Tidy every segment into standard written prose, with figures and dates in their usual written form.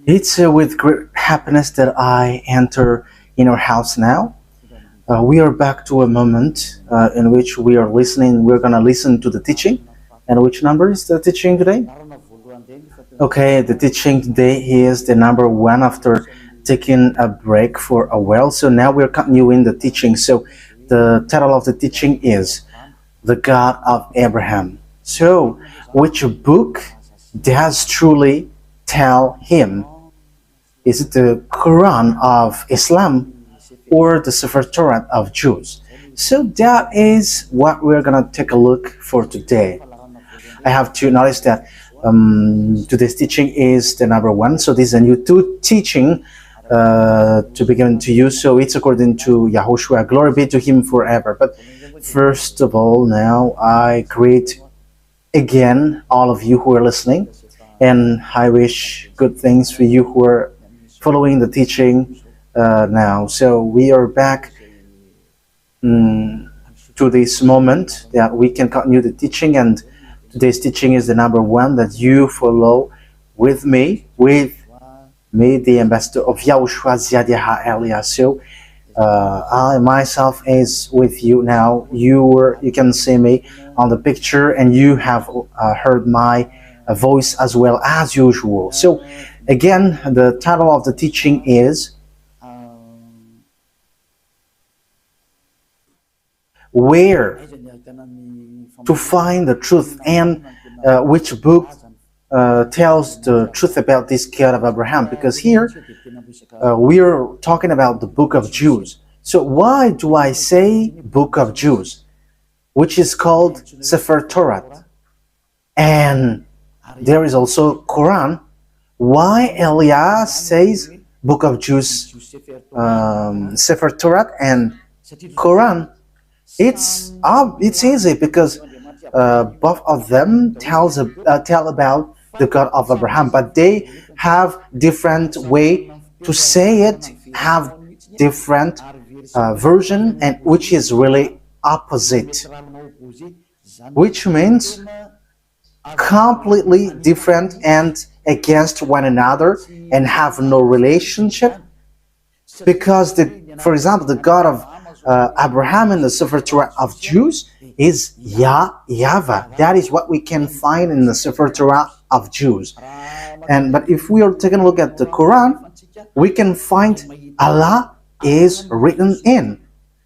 It's with great happiness that I enter in our house now. We are back to a moment in which we are listening. We're going to listen to the teaching. And which number is the teaching today? Okay, the teaching today is the number one after taking a break for a while. So now we're continuing the teaching. So the title of the teaching is The God of Abraham. So, which book does truly tell him? Is it the Quran of Islam or the sefer Torah of Jews? So that is what we're gonna take a look for today. I have to notice that today's teaching is the number one. So this is a new teaching to be given to you. So it's according to YAHOSHUAH. Glory be to him forever. But first of all, now I greet again all of you who are listening, and I wish good things for you who are following the teaching now. So we are back to this moment that we can continue the teaching, and today's teaching is the number one that you follow with me, the ambassador of YAHOSHUAH Ziadiha Elias. So I myself is with you now. You can see me on the picture, and you have heard my voice as well as usual. So again, the title of the teaching is Where to Find the Truth, and which book tells the truth about this God of Abraham, because here we are talking about the book of Jews. So why do I say book of Jews, which is called sefer Torah, and there is also Quran? Why Elias says book of Jews, sefer Torah and Quran? It's easy because both of them tell about the God of Abraham, but they have different way to say it, have different version, and which is really opposite, which means completely different and against one another and have no relationship. Because for example, the God of Abraham in the sefer Torah of Jews is YAHVAH. That is what we can find in the sefer Torah of Jews. But if we are taking a look at the Quran, we can find Allah is written in.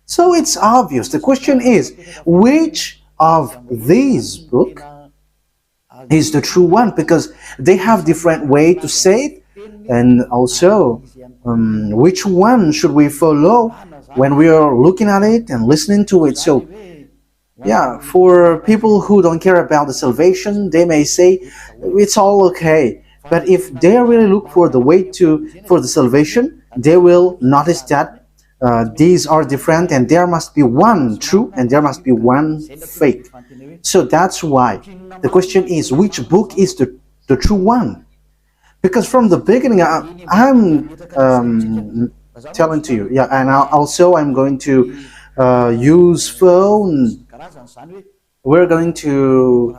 So it's obvious. The question is, which of these books is the true one? Because they have different way to say it, and also which one should we follow when we are looking at it and listening to it. So yeah, for people who don't care about the salvation, they may say it's all okay. But if they really look for the way for the salvation, they will notice that these are different, and there must be one true and there must be one fake. So that's why the question is, which book is the true one? Because from the beginning, I'm telling to you, yeah, and also I'm going to use phone. We're going to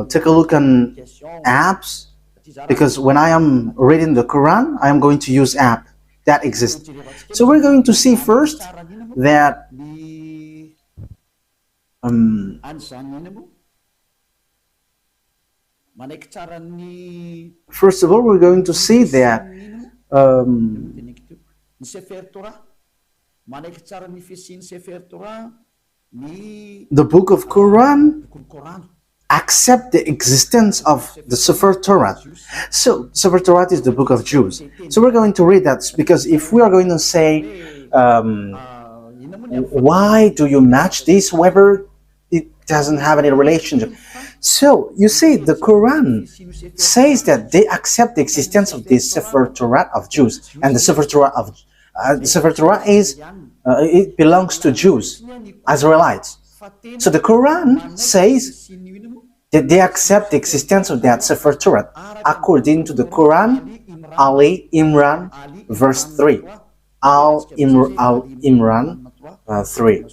take a look on apps, because when I am reading the Quran, I am going to use app that exists. So we're going to see first that first of all, we're going to see that the book of Quran accept the existence of the sefer Torah. So sefer Torah is the book of Jews. So we're going to read that, because if we are going to say why do you match this, whether it doesn't have any relationship. So you see, the Quran says that they accept the existence of the sefer Torah of Jews, and the sefer Torah is it belongs to Jews, Israelites. So the Quran says that they accept the existence of that sefer Torah according to the Quran, Ali Imran, verse 3. Al Imran 3.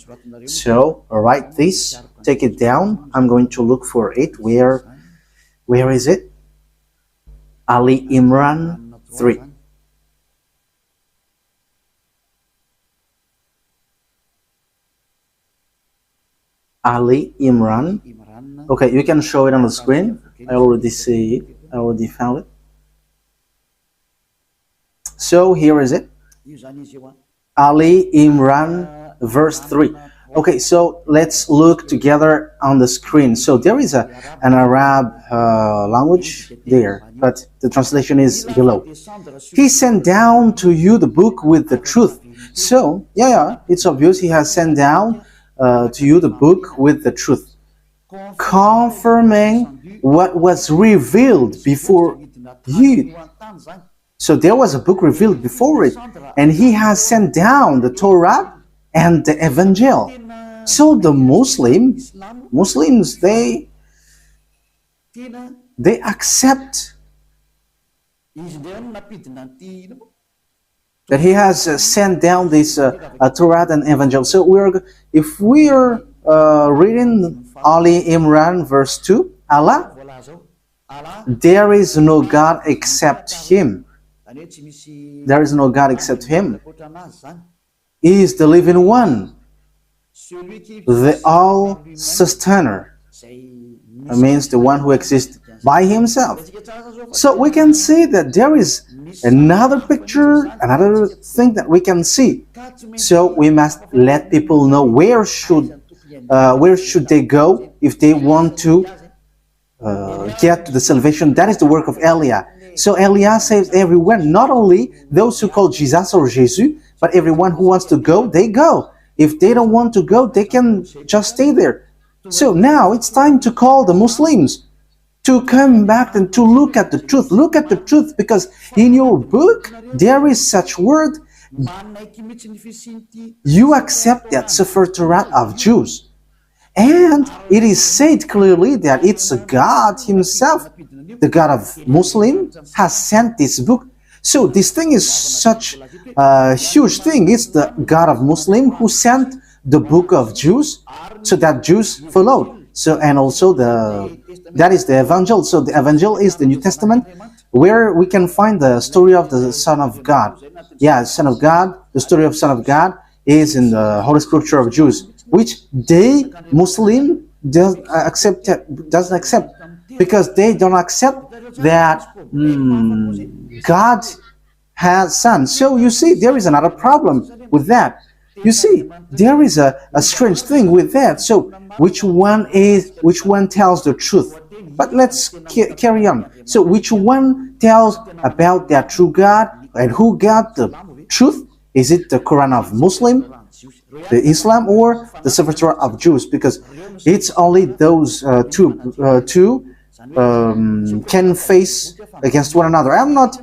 So write this, take it down. I'm going to look for it. Where is it? Ali Imran 3. Ali Imran. Okay, you can show it on the screen. I already see it. I already found it. So here is it. Ali Imran, verse 3. Okay, so let's look together on the screen. So there is an Arab language there, but the translation is below. He sent down to you the book with the truth. So, yeah, it's obvious he has sent down to you the book with the truth, confirming what was revealed before you. So there was a book revealed before it, and he has sent down the Torah and the Evangel. So the Muslims, they accept that he has sent down this Torah and Evangel. So if we are reading Ali Imran verse 2, Allah, there is no God except Him. There is no God except Him. He is the living one, the all-sustainer. That means the one who exists by Himself. So we can see that there is another picture, another thing that we can see. So we must let people know where should they go if they want to get to the salvation. That is the work of Elia. So Elia saves everyone, not only those who call Jesus or Jesus, but everyone who wants to go, they go. If they don't want to go, they can just stay there. So now it's time to call the Muslims to come back and to look at the truth. Look at the truth, because in your book there is such word. You accept that sefer torat of Jews, and it is said clearly that it's God Himself, the God of Muslim, has sent this book. So this thing is such a huge thing. It's the God of Muslim who sent the book of Jews, so that Jews followed. So, and also that is the Evangel. So the Evangel is the New Testament, where we can find the story of the Son of God. Yeah, Son of God. The story of Son of God is in the Holy Scripture of Jews, which they Muslim doesn't accept, because they don't accept that God has Son. So you see, there is another problem with that. You see, there is a strange thing with that. So which one tells the truth? But let's carry on. So which one tells about that true God, and who got the truth? Is it the Quran of Muslim, the Islam, or the sefer Torah of Jews? Because it's only those two can face against one another. I'm not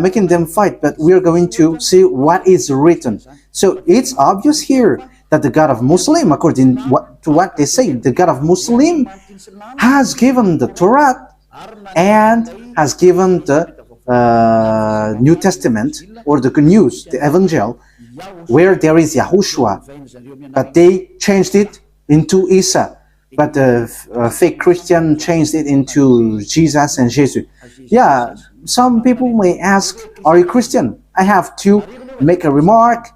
making them fight, but we're going to see what is written. So it's obvious here that the God of Muslim, according to what they say, the God of Muslim has given the Torah and has given the New Testament, or the good news, the Evangel, where there is YAHOSHUAH, but they changed it into Isa. But the fake Christian changed it into Jesus and Jesus. Yeah, some people may ask, are you Christian? I have to make a remark.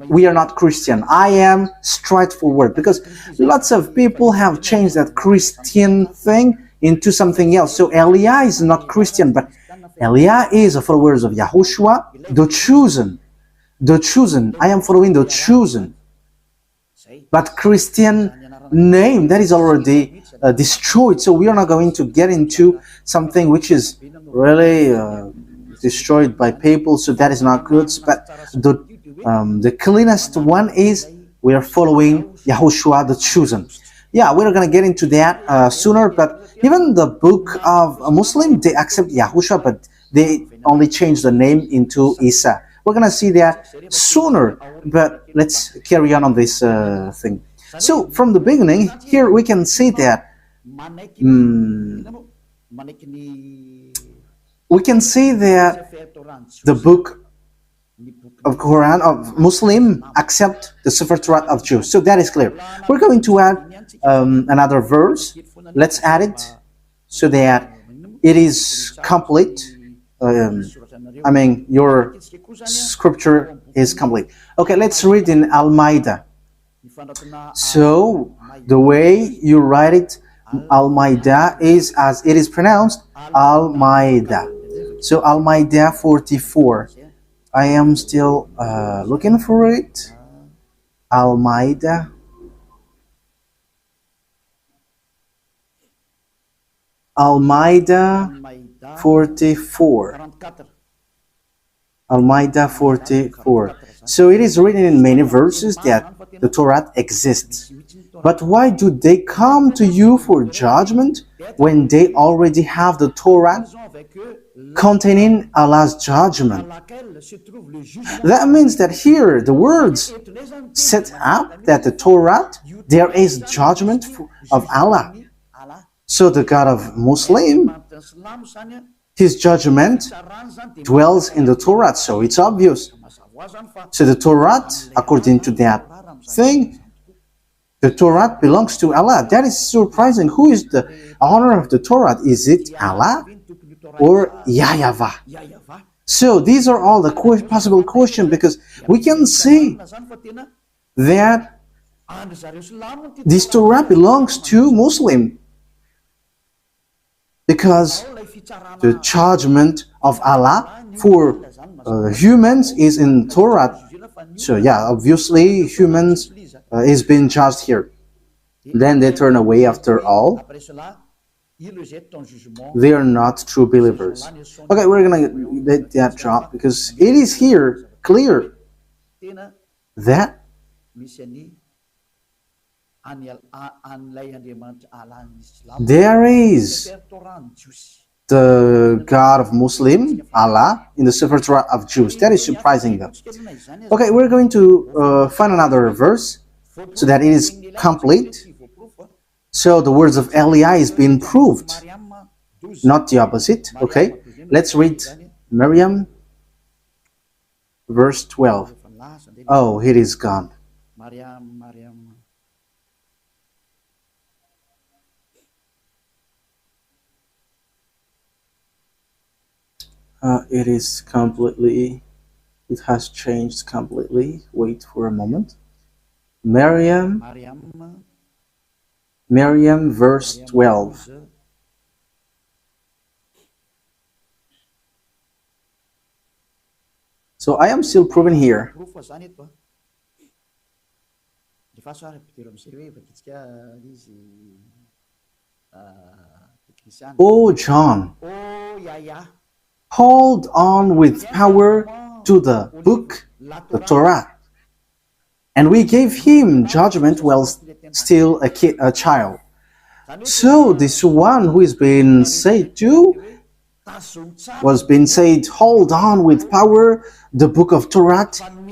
We are not Christian. I am straightforward, because lots of people have changed that Christian thing into something else. So Elia is not Christian, but Elia is a follower of YAHOSHUAH, the chosen. The chosen. I am following the chosen. But Christian name, that is already destroyed. So we are not going to get into something which is really destroyed by people. So that is not good. But the cleanest one is we are following YAHOSHUAH, the chosen. Yeah, we're going to get into that sooner. But even the book of a Muslim, they accept YAHOSHUAH, but they only change the name into Isa. We're going to see that sooner, but let's carry on this thing. So from the beginning, here we can see that the book of Quran of Muslim accept the sefer Torah of Jews. So that is clear. We're going to add another verse. Let's add it so that it is complete. I mean, your scripture is complete. Okay, let's read in Al-Maida. So, the way you write it, Al-Maida, is as it is pronounced, Al-Maida. So, Al-Maida 44. I am still looking for it. Al-Maida. Al-Maida 44. Al-Maida 44. So it is written in many verses that the Torah exists. But why do they come to you for judgment when they already have the Torah containing Allah's judgment? That means that here the words set up that the Torah, there is judgment of Allah. So the God of Muslim, his judgment dwells in the Torah, so it's obvious. So the Torah, according to that thing, the Torah belongs to Allah. That is surprising. Who is the owner of the Torah? Is it Allah or YAHVAH? So these are all the possible questions, because we can see that this Torah belongs to Muslim, because the judgment of Allah for humans is in Torah. So yeah, obviously humans is being judged here. Then they turn away after all. They are not true believers. Okay, we're gonna let that drop, because it is here clear that there is the God of Muslim, Allah, in the sefer Torah of Jews. That is surprising though. Okay, we're going to find another verse so that it is complete. So the words of Eliah is being proved, not the opposite. Okay, let's read Miriam, verse 12. Oh, it is gone. It is completely, it has changed completely. Wait for a moment. Miriam, verse 12. So I am still proving here. Oh, John, hold on with power to the book, the Torah. And we gave him judgment while still a child. So this one who is being said to was being said, hold on with power the book of Torah,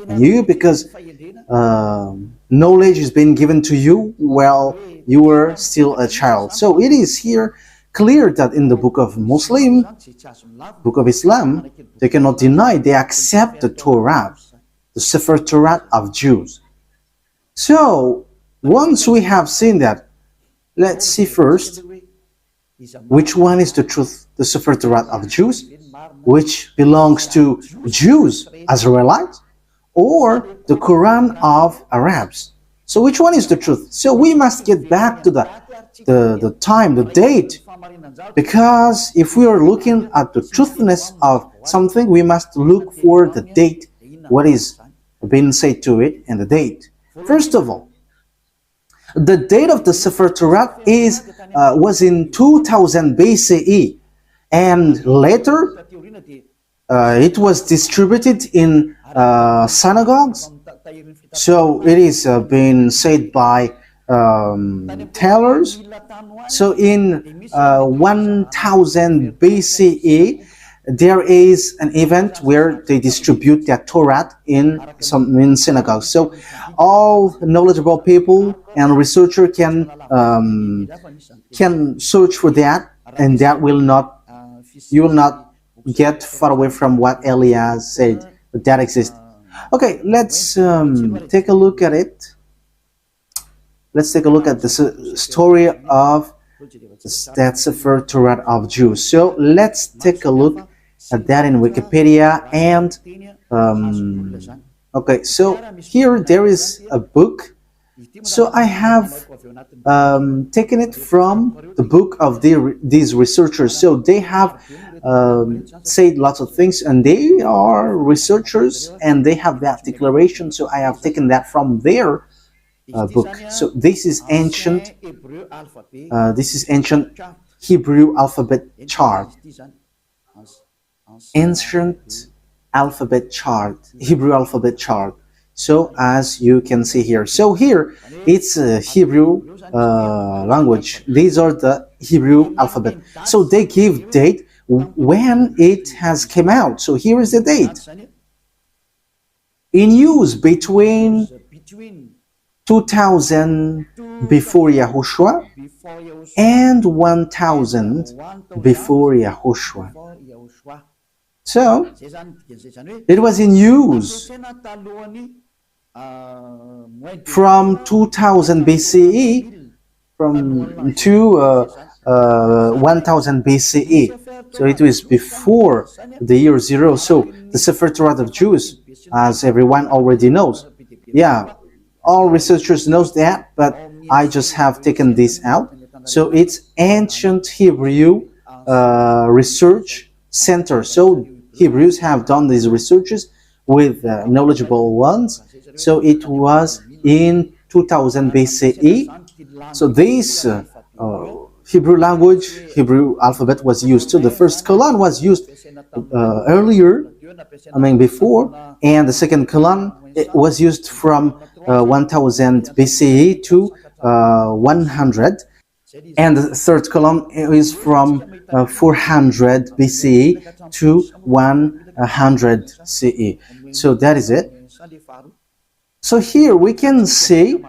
and you, because knowledge is being given to you while you were still a child. So it is here clear that in the book of Muslim, book of Islam, they cannot deny, they accept the Torah, the sefer Torah of Jews. So once we have seen that, let's see first which one is the truth, the sefer Torah of Jews, which belongs to Jews, Israelites, or the Quran of Arabs. So which one is the truth? So we must get back to the time, the date, because if we are looking at the truthness of something, we must look for the date, what is being said to it, and the date. First of all, the date of the Sefer Torah was in 2000 BCE, and later it was distributed in synagogues. So it is being said by tailors. So in 1000 BCE, there is an event where they distribute their Torah in synagogues. So all knowledgeable people and researcher can search for that, and that will not, you will not get far away from what Eliah said, that exists. Okay, let's take a look at it. Let's take a look at the story of that Sefer Torah of Jews. So let's take a look that in Wikipedia. And okay, so here there is a book. So I have taken it from the book of these researchers. So they have said lots of things, and they are researchers, and they have that declaration. So I have taken that from their book. So this is ancient. This is ancient Hebrew alphabet chart. Ancient alphabet chart, Hebrew alphabet chart. So as you can see here, so here it's a Hebrew language. These are the Hebrew alphabet. So they give date when it has came out. So here is the date. In use between 2000 before Yahushua and 1000 before Yahushua. So it was in use from 2000 BCE to 1000 BCE. So it was before the year 0. So the sefer torat of Jews, as everyone already knows. Yeah, all researchers knows that, but I just have taken this out. So it's ancient Hebrew research center. So Hebrews have done these researches with knowledgeable ones. So it was in 2000 BCE. So this Hebrew language, Hebrew alphabet was used. So the first colon was used earlier, before, and the second colon was used from 1000 BCE to 100, and the third column is from 400 BCE to 100 CE. So that is it. So here we can see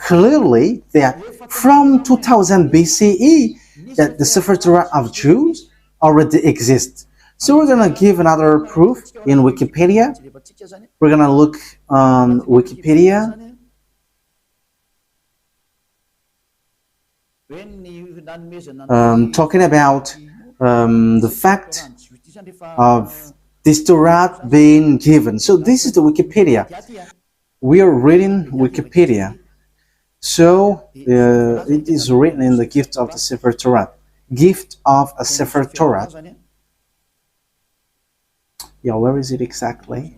clearly that from 2000 BCE that the sefer Torah of Jews already exists. So we're going to give another proof in Wikipedia. We're going to look on Wikipedia. Talking about the fact of this Torah being given. So this is the Wikipedia. We are reading Wikipedia. So it is written in the gift of the sefer Torah. Gift of a sefer Torah. Yeah, where is it exactly?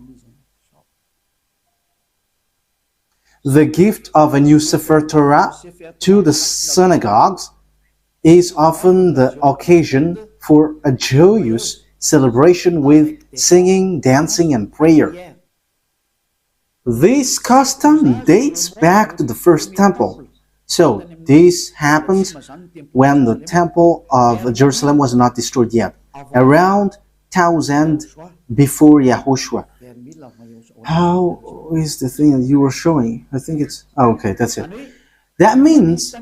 The gift of a new sefer Torah to the synagogues is often the occasion for a joyous celebration with singing, dancing, and prayer. This custom dates back to the first temple. So this happens when the temple of Jerusalem was not destroyed yet, around 1000 before Yahushua. How is the thing that you were showing? I think it's... Oh, okay, that's it. That means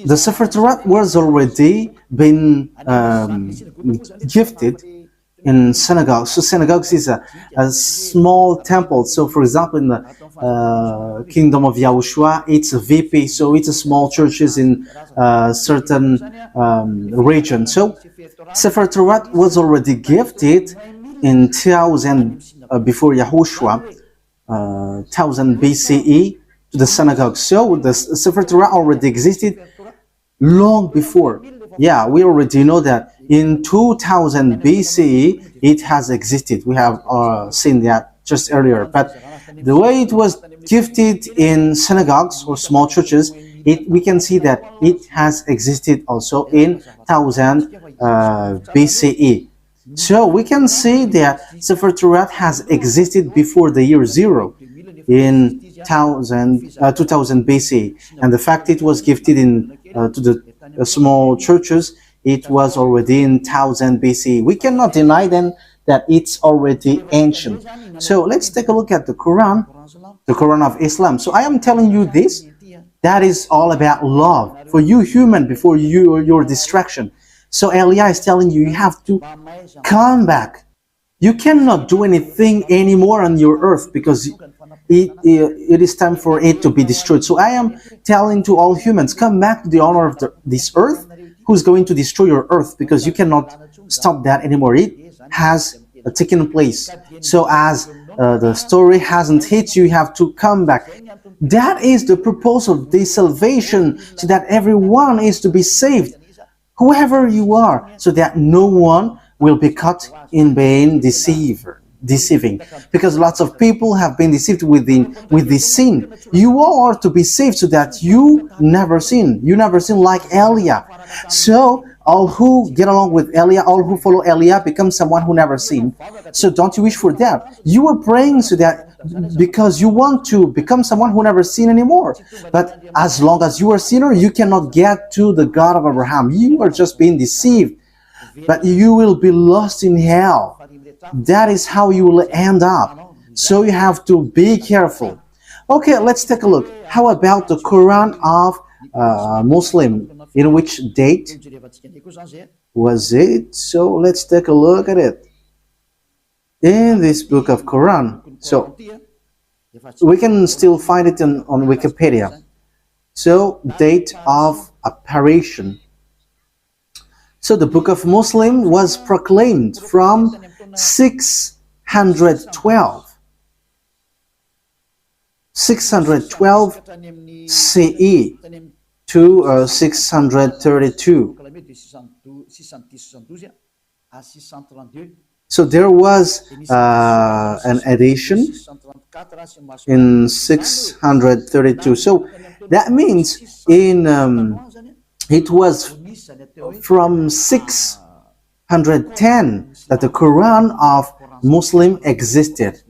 the sefer Torah was already been gifted in synagogues. So synagogues is a small temple. So for example, in the kingdom of YAHOSHUAH, it's a VP. So it's a small churches in certain region. So sefer Torah was already gifted in 1000 before Yahushua, 1000 BCE to the synagogue. So the sefer Torah already existed long before. Yeah, we already know that in 2000 BCE it has existed. We have seen that just earlier. But the way it was gifted in synagogues or small churches, we can see that it has existed also in 1000 BCE. So we can see that sefer Torah has existed before the year 0 in 2000 BC, and the fact it was gifted in to the small churches, it was already in 1000 BC. We cannot deny then that it's already ancient. So let's take a look at the Quran of Islam. So I am telling you this, that is all about love for you human before your distraction. So Elia is telling you, you have to come back. You cannot do anything anymore on your earth because it is time for it to be destroyed. So I am telling to all humans, come back to the owner of this earth, who's going to destroy your earth, because you cannot stop that anymore. It has taken place. So as the story hasn't hit you, you have to come back. That is the purpose of this salvation, so that everyone is to be saved, whoever you are, so that no one will be caught in being deceiving. Because lots of people have been deceived with this sin. You all are to be saved so that you never sin. You never sin like Eliah. So all who get along with Eliah, all who follow Eliah, become someone who never sinned. So don't you wish for that? You are praying so that because you want to become someone who never sinned anymore. But as long as you are a sinner, you cannot get to the God of Abraham. You are just being deceived. But you will be lost in hell. That is how you will end up. So you have to be careful. Okay, let's take a look. How about the Quran of Muslim? In which date was it? So let's take a look at it. In this book of Quran. So we can still find it on Wikipedia. So date of apparition. So the book of Muslim was proclaimed from 612 CE to 632. So there was an edition in 632. So that means it was from 610 that the Quran of Muslim existed.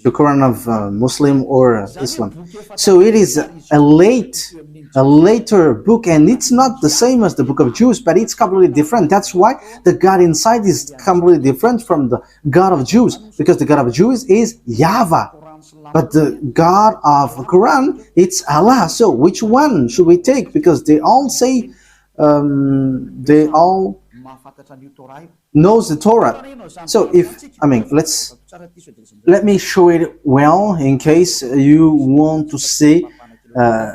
The Quran of Muslim or Islam. So it is a later book, and it's not the same as the book of Jews, but it's completely different. That's why the God inside is completely different from the God of Jews, because the God of Jews is YAHVAH, but the God of Quran, it's Allah. So which one should we take? Because they all say, they all knows the Torah. So let me show it well in case you want to see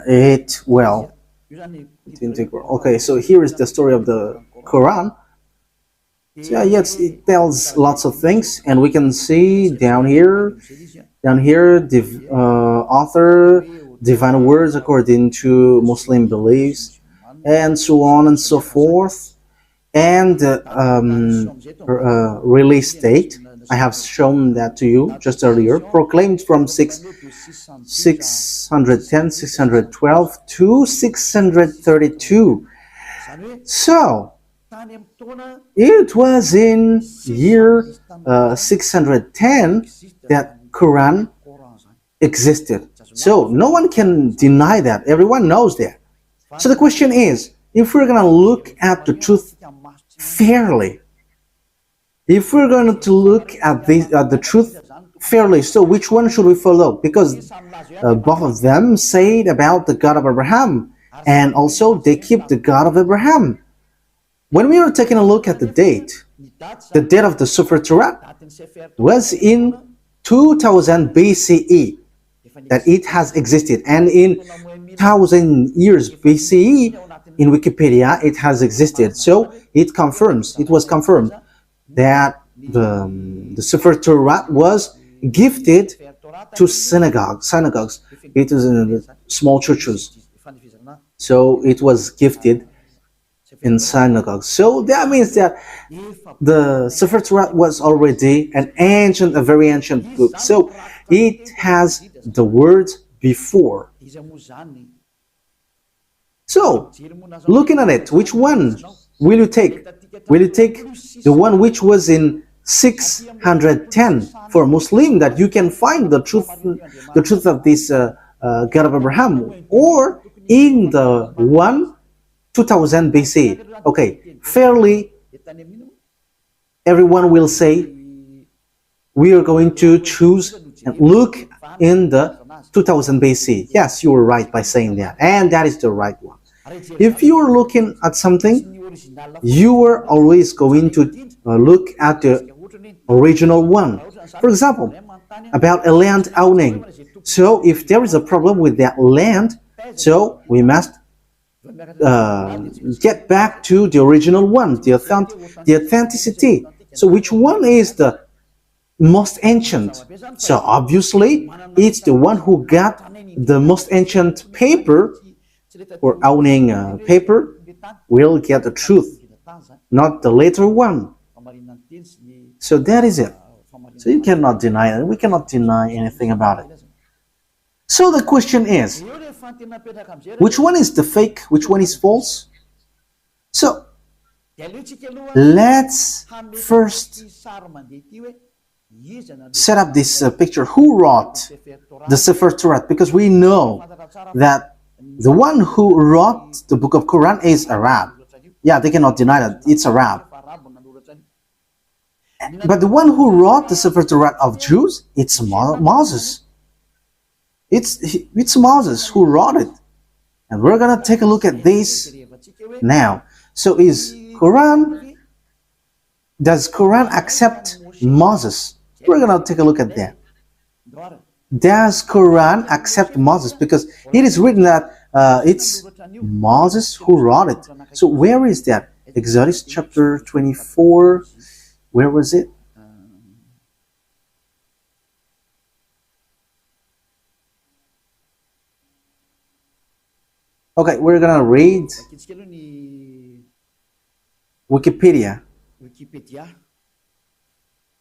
it well. Okay, so here is the story of the Quran. So yeah, yes, it tells lots of things, and we can see down here, the author, divine words according to Muslim beliefs, and so on and so forth. And release date, I have shown that to you just earlier, proclaimed from 610, 612 to 632. So it was in year 610 that Quran existed. So no one can deny that. Everyone knows that. So the question is, if we're going to look at the truth fairly, if we're going to look at the truth fairly, so which one should we follow? Because both of them say about the God of Abraham, and also they keep the God of Abraham. When we are taking a look at the date of the sefer Torah was in 2000 BCE that it has existed, and in 1000 years BCE in Wikipedia it has existed. So it was confirmed that the sefer Torah was gifted to synagogues. It is in small churches. So it was gifted in synagogues. So that means that the sefer Torah was already a very ancient book. So it has the words before. So, looking at it, which one will you take? Will you take the one which was in 610 for Muslim, that you can find the truth of this God of Abraham, or in the 2000 BC? Okay, fairly, everyone will say we are going to choose and look in the 2000 BC. Yes, you were right by saying that, and that is the right one. If you are looking at something, you are always going to look at the original one. For example, about a land owning. So if there is a problem with that land, so we must get back to the original one, the authenticity. So which one is the most ancient? So obviously it's the one who got the most ancient paper, or owning paper, will get the truth, not the later one. So that is it. So you cannot deny it. We cannot deny anything about it. So the question is, which one is the fake? Which one is false? So let's first set up this picture. Who wrote the sefer Torah? Because we know that the one who wrote the book of Quran is Arab. Yeah, they cannot deny that it's Arab. But the one who wrote the sefer Torah of Jews, it's Moses. It's Moses who wrote it. And we're going to take a look at this now. So does Quran accept Moses? We're going to take a look at that. Does Quran accept Moses? Because it is written that it's Moses who wrote it. So where is that? Exodus chapter 24. Where was it? Okay, we're gonna read Wikipedia.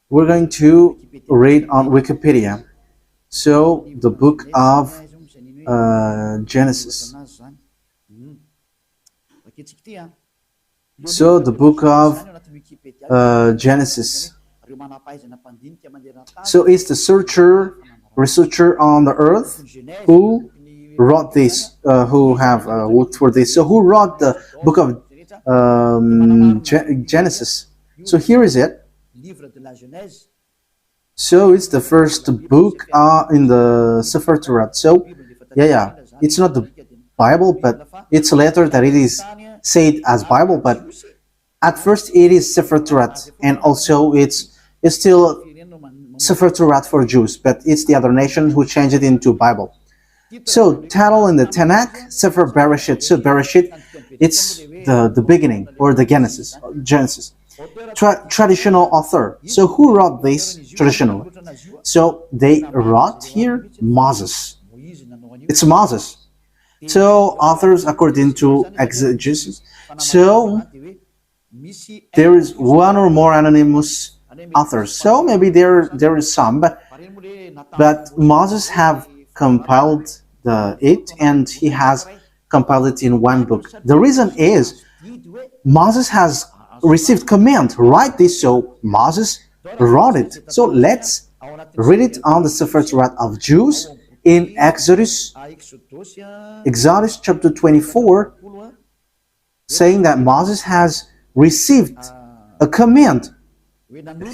We're going to read on Wikipedia. So the book of Genesis. So the book of Genesis. So it's the researcher on the earth who wrote this, who have worked for this. So who wrote the book of Genesis? So here is it. So it's the first book in the sefer Torah. So yeah, it's not the Bible, but it's later that it is said as Bible. But at first it is sefer Torah, and also it's still sefer Torah for Jews, but it's the other nations who changed it into Bible. So title in the Tanakh, Sefer Bereshit. So Bereshit, it's the beginning, or the Genesis. Traditional author. So who wrote this traditionally? So they wrote here Moses. It's Moses. So authors according to exegesis. So there is one or more anonymous authors. So maybe there is some, but Moses have compiled it, and he has compiled it in one book. The reason is Moses has received command, write this, so Moses wrote it. So let's read it on the sefer Torah of Jews in Exodus chapter 24, saying that Moses has received a command.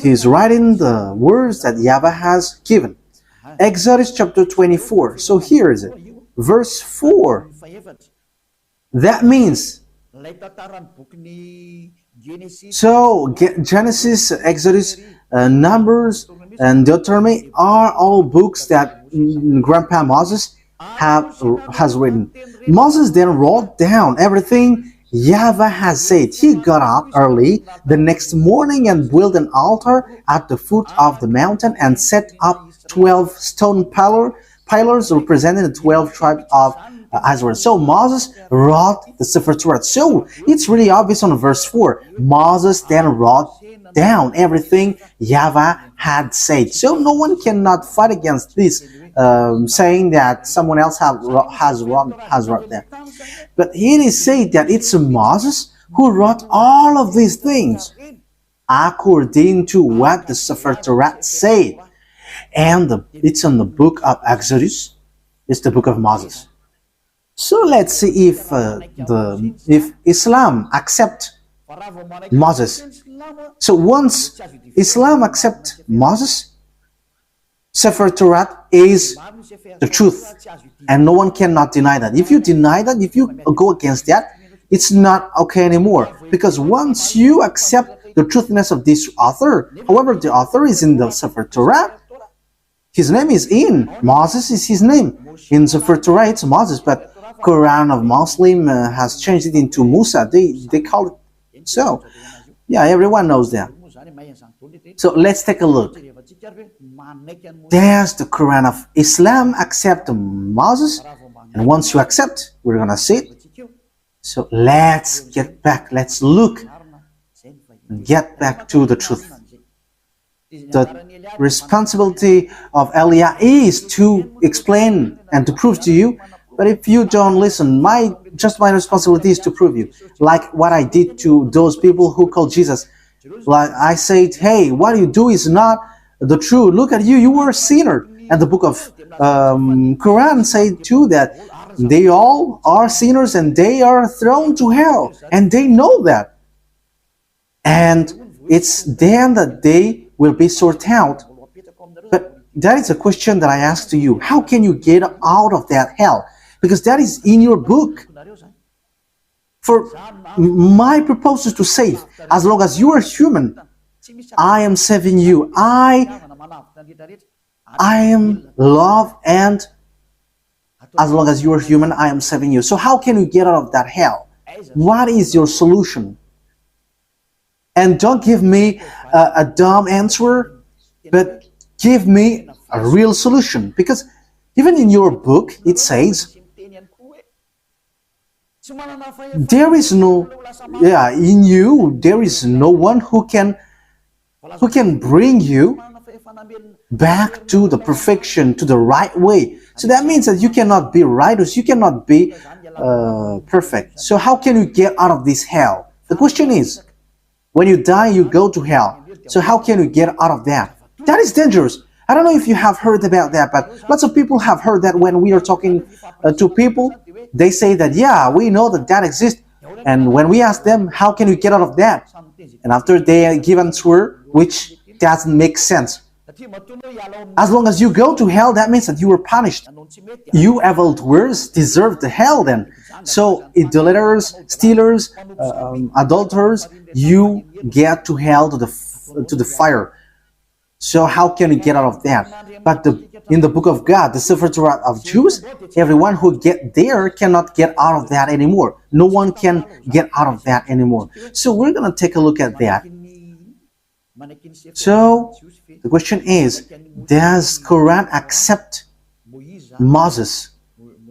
He's writing the words that YAHVAH has given. Exodus chapter 24. So here is it. Verse 4. That means, so Genesis, Exodus, Numbers, and Deuteronomy are all books that Grandpa Moses has written. Moses then wrote down everything YAHVAH has said. He got up early the next morning and built an altar at the foot of the mountain and set up 12 stone pillars representing the 12 tribes of Israel. So Moses wrote the sefer Torah. So it's really obvious on verse 4. Moses then wrote down everything YAHVAH had said. So no one cannot fight against this, saying that someone else has wrote that. But it is said that it's Moses who wrote all of these things according to what the sefer Torah said. And it's in the book of Exodus. It's the book of Moses. So let's see if Islam accept Moses. So once Islam accept Moses, sefer Torah is the truth, and no one cannot deny that. If you deny that, if you go against that, it's not okay anymore. Because once you accept the truthiness of this author, however, the author is in the sefer Torah, his name is in. Moses is his name. In sefer Torah, it's Moses, but Quran of Muslim has changed it into Musa. They call it so. Yeah, everyone knows that. So let's take a look. Does the Quran of Islam accept Moses? And once you accept, we're gonna see it. So let's get back. Let's look and get back to the truth. The responsibility of Elia is to explain and to prove to you. But if you don't listen, my responsibility is to prove you. Like what I did to those people who called Jesus. Like I said, hey, what you do is not the truth. Look at you, you were a sinner. And the book of Quran said too that they all are sinners and they are thrown to hell. And they know that. And it's then that they will be sorted out. But that is a question that I ask to you. How can you get out of that hell? Because that is in your book. For my purpose is to save. As long as you are human, I am saving you. I am love, and as long as you are human, I am saving you. So how can you get out of that hell? What is your solution? And don't give me a dumb answer, but give me a real solution. Because even in your book, it says, there is no, in you, there is no one who can bring you back to the perfection, to the right way. So that means that you cannot be righteous, you cannot be perfect. So how can you get out of this hell? The question is, when you die, you go to hell. So how can you get out of that? That is dangerous. I don't know if you have heard about that, but lots of people have heard that when we are talking to people, they say that, yeah, we know that that exists. And when we ask them, how can you get out of that? And after they give an answer, which doesn't make sense. As long as you go to hell, that means that you were punished. You evildoers deserve the hell then. So idolaters, stealers, adulterers, you get to hell, to the fire. So how can you get out of that? But in the book of God, the sefer torat of Jews, everyone who get there cannot get out of that anymore. No one can get out of that anymore. So we're going to take a look at that. So the question is, does Quran accept Moses?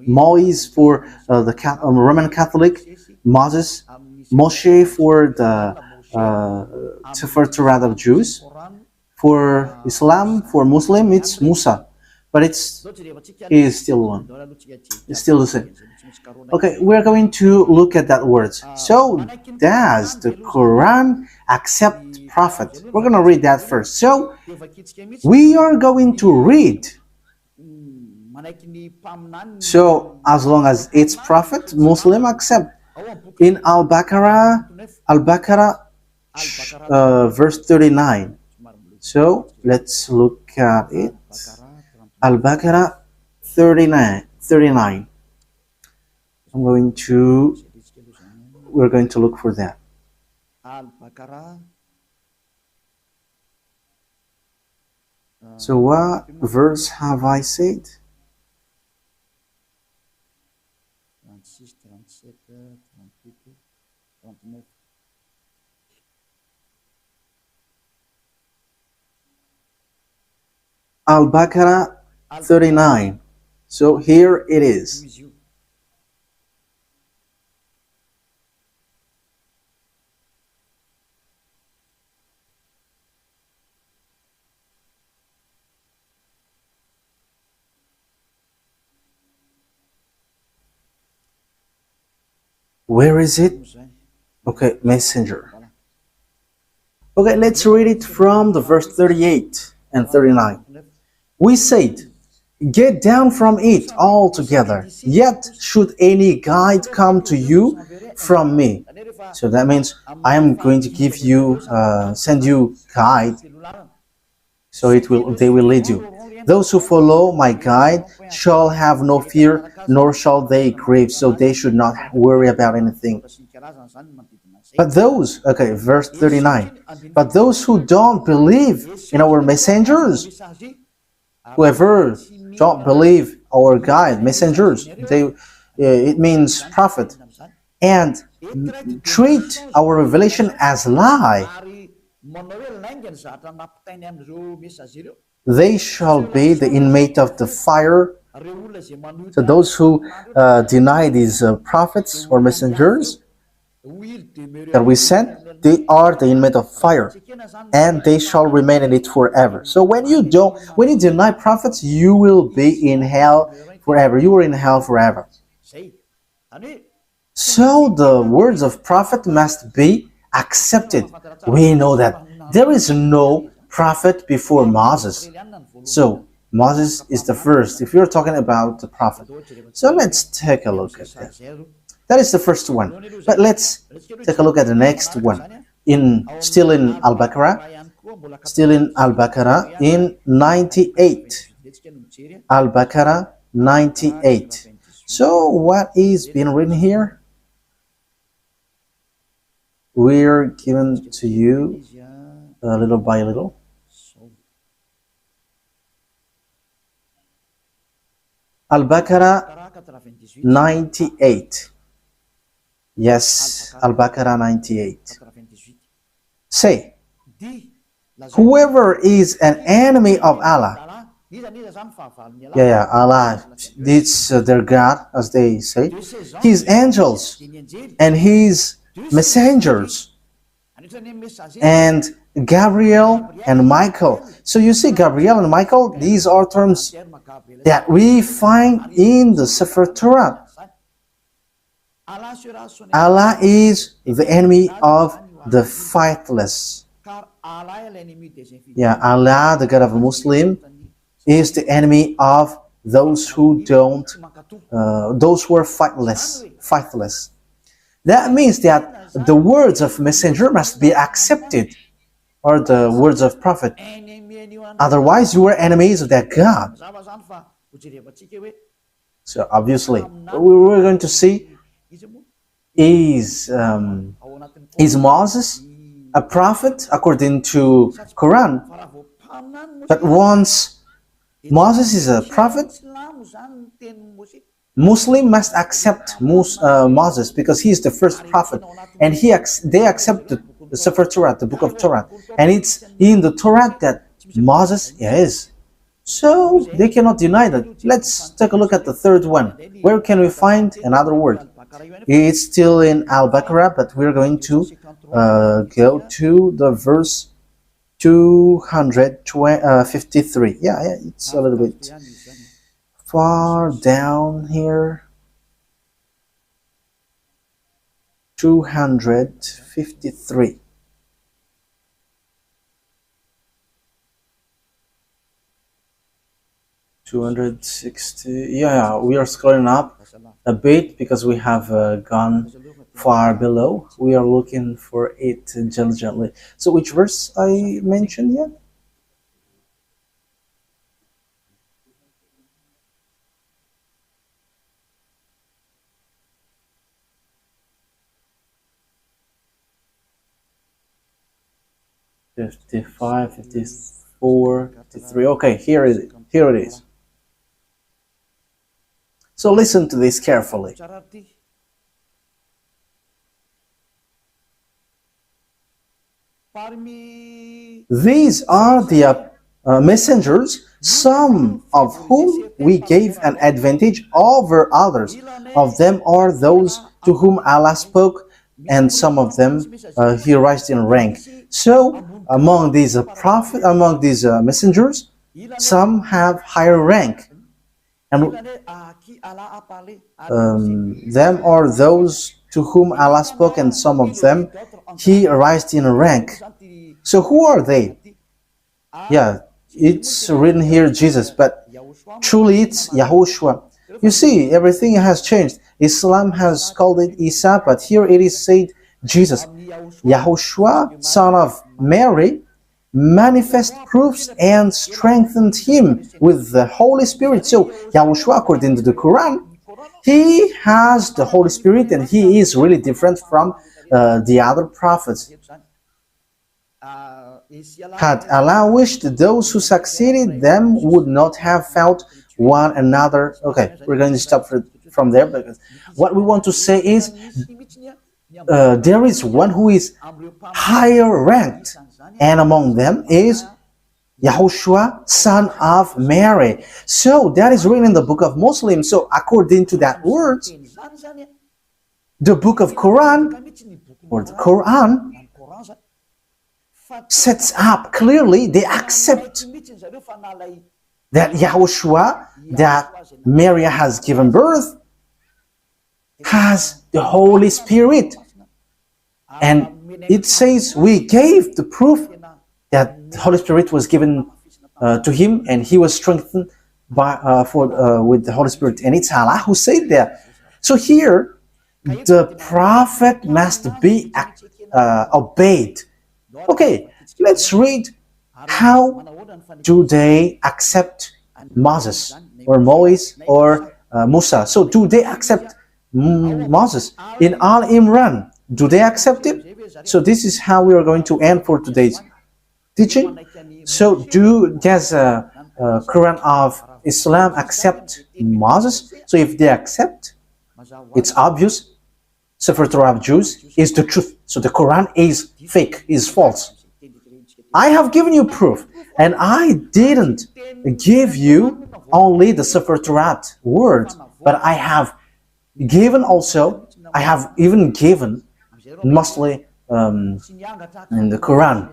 Moise for the Roman Catholic, Moses, Moshe for the sefer torat of Jews. For Islam, for Muslim, it's Musa, but it is still one. It's still the same. Okay, we're going to look at that word. So, does the Quran accept prophet? We're going to read that first. So, we are going to read. So, as long as it's prophet, Muslim accept. In Al-Baqarah, verse 39. So let's look at it. Al-Baqarah 39. We're going to look for that. So what verse have I said? Al-Baqarah 39. So here it is. Where is it? Okay, messenger. Okay, let's read it from the verse 38 and 39. We said, get down from it altogether, yet should any guide come to you from me. So that means I am going to give you, send you guide, so they will lead you. Those who follow my guide shall have no fear, nor shall they grieve, so they should not worry about anything. But those, okay, verse 39, but those who don't believe in our messengers, whoever don't believe our guide, messengers, it means prophet, and treat our revelation as lie, they shall be the inmate of the fire. So those who deny these prophets or messengers that we sent, they are the inmate of fire, and they shall remain in it forever. So when you deny prophets, you will be in hell forever. You are in hell forever. So the words of prophet must be accepted. We know that there is no prophet before Moses. So Moses is the first, if you're talking about the prophet. So let's take a look at that. That is the first one. But let's take a look at the next one. Still in Al-Baqarah. Still in Al-Baqarah in 98. Al-Baqarah 98. So what is being written here? We're given to you little by little. Al-Baqarah 98. Yes, Al-Baqarah 98. Say, whoever is an enemy of Allah, Allah, it's their God, as they say, his angels and his messengers, and Gabriel and Michael. So you see, Gabriel and Michael, these are terms that we find in the sefer Torah. Allah is the enemy of the faithless. Yeah, Allah, the God of a Muslim, is the enemy of those who don't, those who are faithless. That means that the words of messenger must be accepted, or the words of prophet. Otherwise, you are enemies of that God. So obviously, we're going to see, is Moses a prophet according to Quran? But once Moses is a prophet, Muslim must accept Moses, because he is the first prophet, and they accept the sefer Torah, the book of Torah, and it's in the Torah that Moses is. So they cannot deny that. Let's take a look at the third one. Where can we find another word? It's still in Al-Baqarah, but we're going to go to the verse 253. Yeah, it's a little bit far down here. 253. Yeah, we are scrolling up a bit because we have gone far below. We are looking for it diligently. So which verse I mentioned yet? "55, 54, 53. Okay, here it is. So listen to this carefully. These are the messengers, some of whom we gave an advantage over others. Of them are those to whom Allah spoke, and some of them He raised in rank. So among these messengers, some have higher rank, and them are those to whom Allah spoke, and some of them He raised in rank. So who are they? Yeah, it's written here Jesus, but truly it's YAHOSHUAH. You see, everything has changed. Islam has called it Isa, but here it is said Jesus. YAHOSHUAH, son of Mary, manifest proofs and strengthened him with the Holy Spirit. So YAHOSHUAH, according to the Quran, he has the Holy Spirit, and he is really different from the other prophets. Had Allah wished, those who succeeded them would not have fought one another. Okay, we're going to stop from there, because what we want to say is there is one who is higher ranked, and among them is YAHOSHUAH, son of Mary. So that is written in the book of Muslims. So according to that word, the book of Quran, or the Quran, sets up clearly, they accept that YAHOSHUAH, that Mary has given birth, has the Holy Spirit. And it says we gave the proof that the Holy Spirit was given to him, and he was strengthened by with the Holy Spirit. And it's Allah who said that. So here, the prophet must be obeyed. Okay, let's read how do they accept Moses or Moses or Musa. So do they accept Moses in Al Imran? Do they accept it? So this is how we are going to end for today's teaching. So does Quran of Islam accept Moses? So if they accept, it's obvious sefer Torah of Jews is the truth. So the Quran is fake, is false. I have given you proof, and I didn't give you only the sefer Torah word, but I have given also, I have even given mostly in the Quran.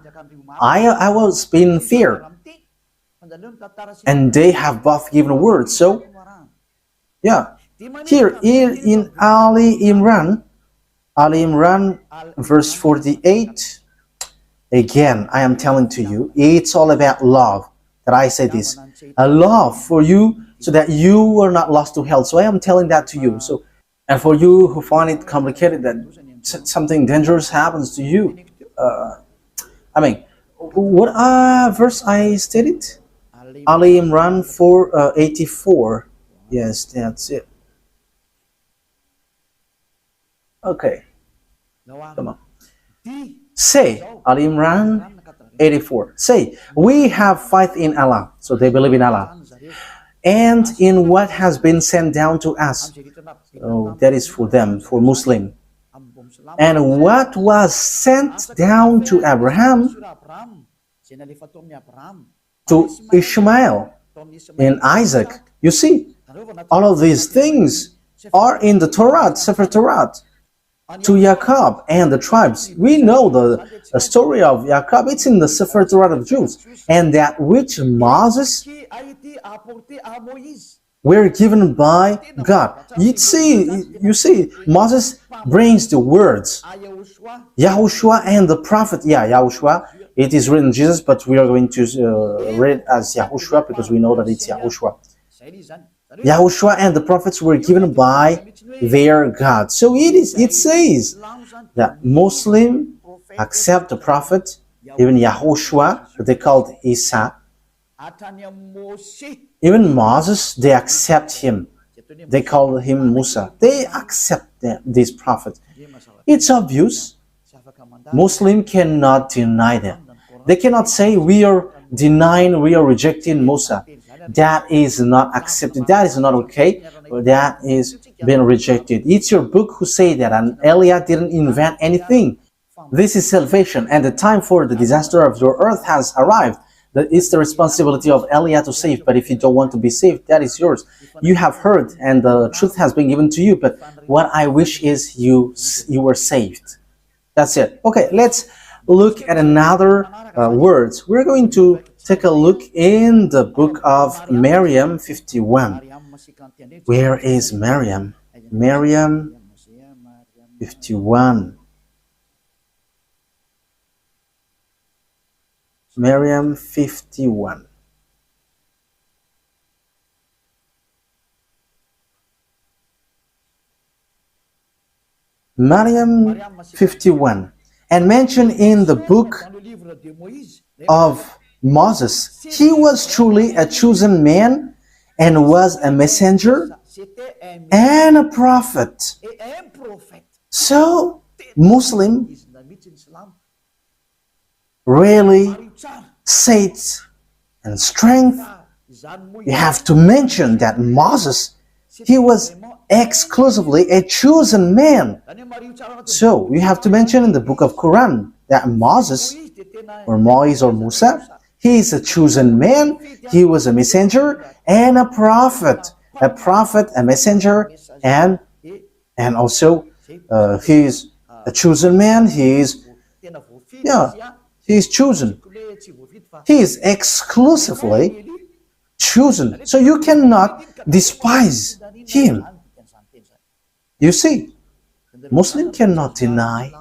I was in fear, and they have both given words. So yeah, here in Ali Imran verse 48, again I am telling to you, it's all about love, that I say this, a love for you so that you are not lost to hell. So I am telling that to you. So, and for you who find it complicated, that something dangerous happens to you, I mean, what verse I stated? Ali Imran 4:84. Yes, that's it. Okay, come on. Say, Ali Imran 84. Say, we have faith in Allah. So they believe in Allah, and in what has been sent down to us. So that is for them, for Muslim. And what was sent down to Abraham, to Ishmael, and Isaac. You see, all of these things are in the Torah, sefer Torah. To Jacob and the tribes. We know the story of Jacob. It's in the sefer Torah of Jews. And that which Moses were given by God. You see, Moses brings the words, YAHOSHUAH and the prophet. Yeah, YAHOSHUAH. It is written Jesus, but we are going to read it as YAHOSHUAH because we know that it's YAHOSHUAH. YAHOSHUAH and the prophets were given by their God. So it says that Muslim accept the prophet, even YAHOSHUAH, that they called Isa. Even Moses, they accept him. They call him Musa. They accept this prophet. It's obvious. Muslim cannot deny them. They cannot say we are denying, we are rejecting Musa. That is not accepted. That is not okay. That is being rejected. It's your book who say that, and Eliah didn't invent anything. This is salvation, and the time for the disaster of your earth has arrived. It's the responsibility of Eliah to save, but if you don't want to be saved, that is yours. You have heard, and the truth has been given to you, but what I wish is you were saved. That's it. Okay, let's look at another words. We're going to take a look in the book of Miriam 51. Where is Miriam? Miriam 51. Miriam 51. Miriam 51. And mentioned in the book of Moses, he was truly a chosen man and was a messenger and a prophet. So, Muslim really faith and strength you have to mention that Moses, he was exclusively a chosen man. So you have to mention in the book of Quran that Moses, or Moise or Musa, he is a chosen man, he was a messenger and a prophet, a messenger, and also he is a chosen man, he is chosen. He is exclusively chosen. So you cannot despise him. You see, Muslim cannot deny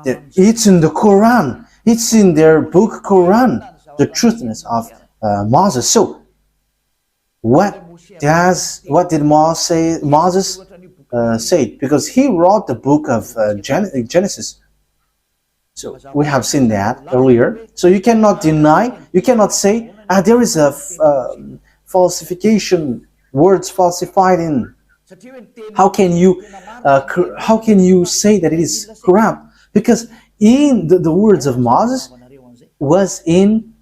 that it's in the Quran, it's in their book Quran, the truthness of Moses. So what did Moses say? Because he wrote the book of Genesis. So we have seen that earlier. So you cannot deny, you cannot say, there is a falsification, words falsified in. How can you say that it is corrupt? Because in the words of Moses was in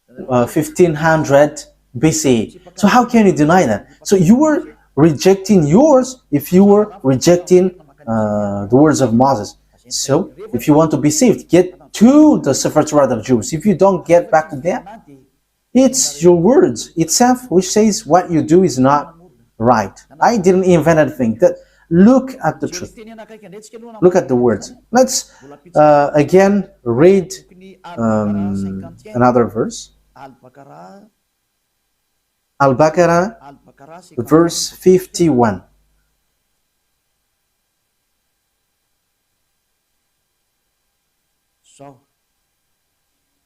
1500 BCE. So how can you deny that? So you were rejecting yours if you were rejecting the words of Moses. So if you want to be saved, get to the sefer torat of Jews. If you don't get back to that, it's your words itself which says what you do is not right. I didn't invent anything. Look at the truth. Look at the words. Let's again read another verse. Al-Baqarah, verse 51.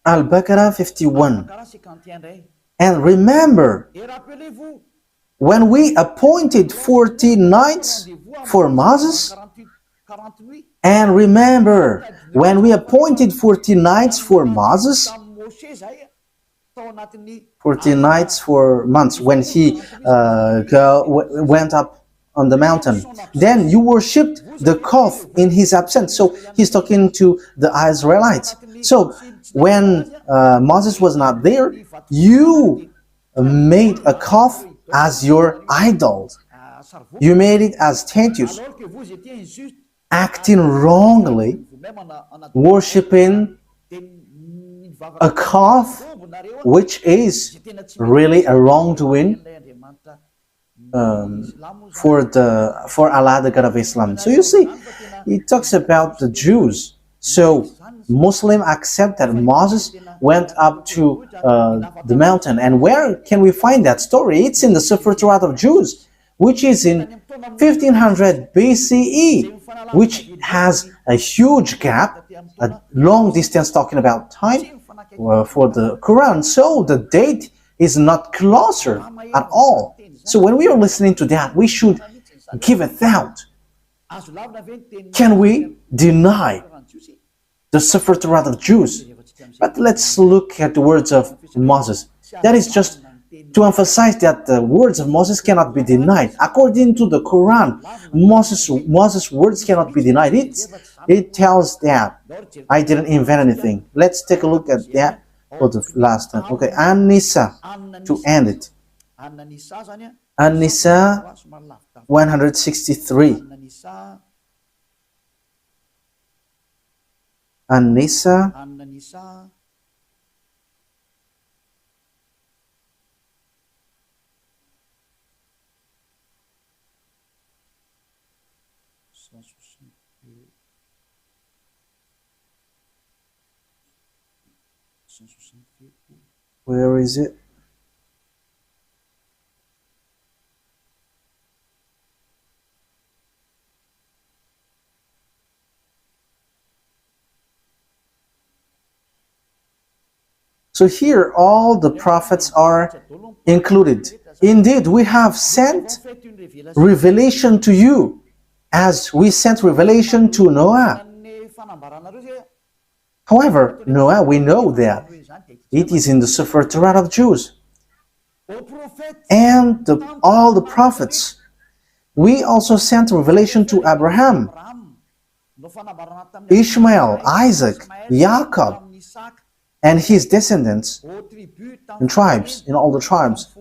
Al-Baqarah 51. And remember, when we appointed 40 nights for Moses, and remember, when we appointed 40 nights for Moses, 40 nights for months, when he went up on the mountain, then you worshipped the calf in his absence. So he's talking to the Israelites. So when Moses was not there, you made a calf as your idol. You made it as statues, acting wrongly, worshipping a calf, which is really a wrongdoing for Allah, the God of Islam. So you see, it talks about the Jews. So Muslims accept that Moses went up to the mountain. And where can we find that story? It's in the Sefer Torat of Jews, which is in 1500 BCE, which has a huge gap, a long distance talking about time for the Quran. So the date is not closer at all. So when we are listening to that, we should give a thought. Can we deny the Sefer Torat of Jews? But let's look at the words of Moses. That is just to emphasize that the words of Moses cannot be denied. According to the Quran, Moses' words cannot be denied. It tells that I didn't invent anything. Let's take a look at that for the last time. Okay, An-Nisa, to end it. An-Nisa 163. An-Nisa 168. Where is it? So here all the prophets are included. Indeed, we have sent revelation to you as we sent revelation to Noah. However, Noah, we know that it is in the Sefer Torat of Jews. And all the prophets. We also sent revelation to Abraham, Ishmael, Isaac, Jacob, and his descendants in tribes, in all the tribes,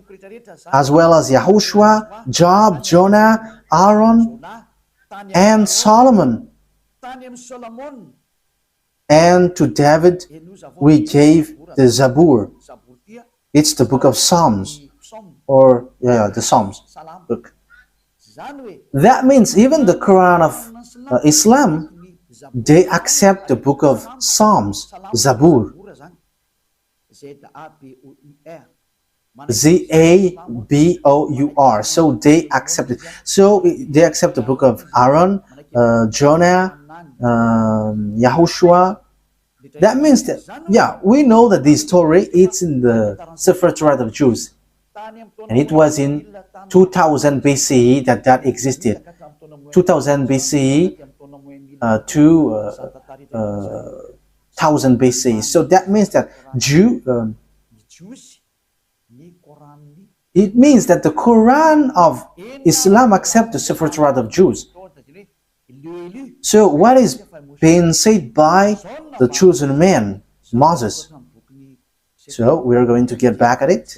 as well as YAHOSHUAH, Job, Jonah, Aaron, and Solomon. And to David we gave the Zabur. It's the book of Psalms, or the Psalms book. That means even the Quran of Islam, they accept the book of Psalms, Zabur. Zabour. So they accept it. So they accept the book of Aaron, Jonah, YAHOSHUAH. That means that, we know that this story, it's in the sefer torat of Jews. And it was in 2000 BCE that existed. 2000 BCE to 1000 BCE. So that means that it means that the Quran of Islam accepts the sefer torat of Jews. So what is being said by the chosen man, Moses? So we are going to get back at it.